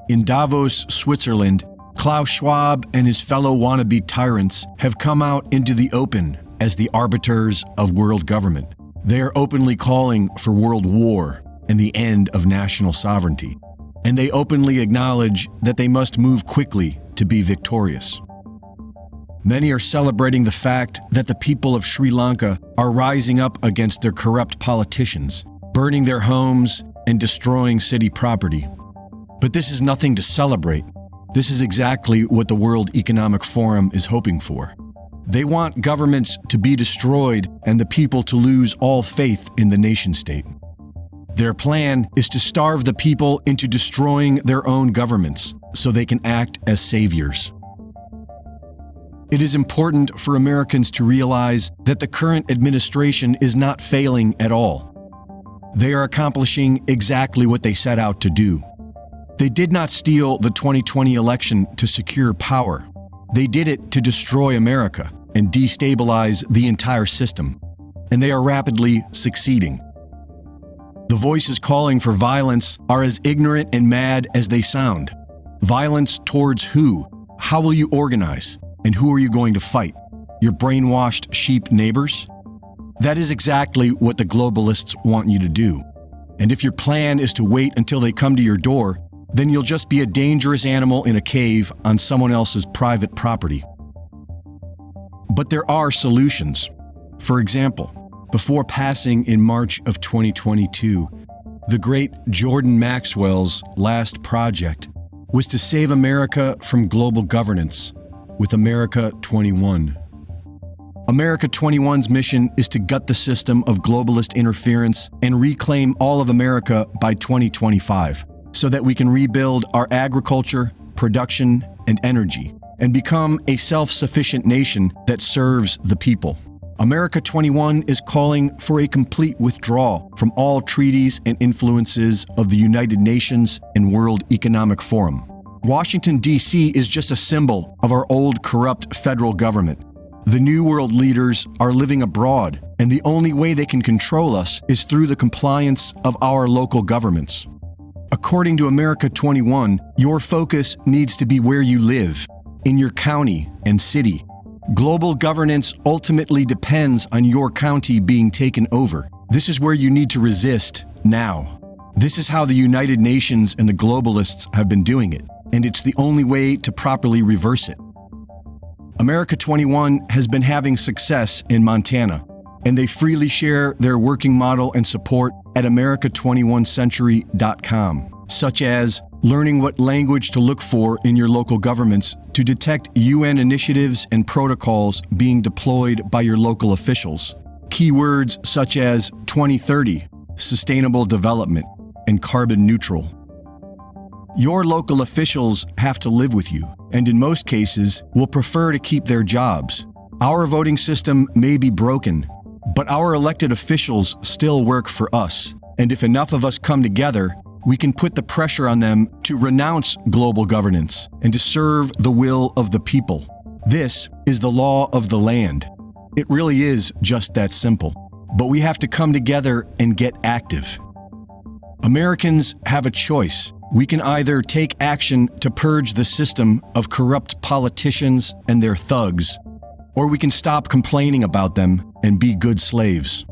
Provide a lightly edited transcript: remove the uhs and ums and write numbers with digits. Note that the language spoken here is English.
In Davos, Switzerland, Klaus Schwab and his fellow wannabe tyrants have come out into the open as the arbiters of world government. They are openly calling for world war and the end of national sovereignty. And they openly acknowledge that they must move quickly to be victorious. Many are celebrating the fact that the people of Sri Lanka are rising up against their corrupt politicians, burning their homes and destroying city property. But this is nothing to celebrate. This is exactly what the World Economic Forum is hoping for. They want governments to be destroyed and the people to lose all faith in the nation-state. Their plan is to starve the people into destroying their own governments so they can act as saviors. It is important for Americans to realize that the current administration is not failing at all. They are accomplishing exactly what they set out to do. They did not steal the 2020 election to secure power. They did it to destroy America and destabilize the entire system. And they are rapidly succeeding. The voices calling for violence are as ignorant and mad as they sound. Violence towards who? How will you organize? And who are you going to fight? Your brainwashed sheep neighbors? That is exactly what the globalists want you to do. And if your plan is to wait until they come to your door, then you'll just be a dangerous animal in a cave on someone else's private property. But there are solutions. For example, before passing in March of 2022, the great Jordan Maxwell's last project was to save America from global governance with America 21. America 21's mission is to gut the system of globalist interference and reclaim all of America by 2025 so that we can rebuild our agriculture, production, and energy and become a self-sufficient nation that serves the people. America 21 is calling for a complete withdrawal from all treaties and influences of the United Nations and World Economic Forum. Washington, D.C. is just a symbol of our old corrupt federal government. The new world leaders are living abroad, and the only way they can control us is through the compliance of our local governments. According to America 21, your focus needs to be where you live, in your county and city. Global governance ultimately depends on your county being taken over. This is where you need to resist now. This is how the United Nations and the globalists have been doing it, and it's the only way to properly reverse it. America 21 has been having success in Montana, and they freely share their working model and support at america21century.com, such as learning what language to look for in your local governments to detect UN initiatives and protocols being deployed by your local officials. Keywords such as 2030, sustainable development, and carbon neutral. Your local officials have to live with you, and in most cases, will prefer to keep their jobs. Our voting system may be broken, but our elected officials still work for us. And if enough of us come together, we can put the pressure on them to renounce global governance and to serve the will of the people. This is the law of the land. It really is just that simple. But we have to come together and get active. Americans have a choice. We can either take action to purge the system of corrupt politicians and their thugs, or we can stop complaining about them and be good slaves.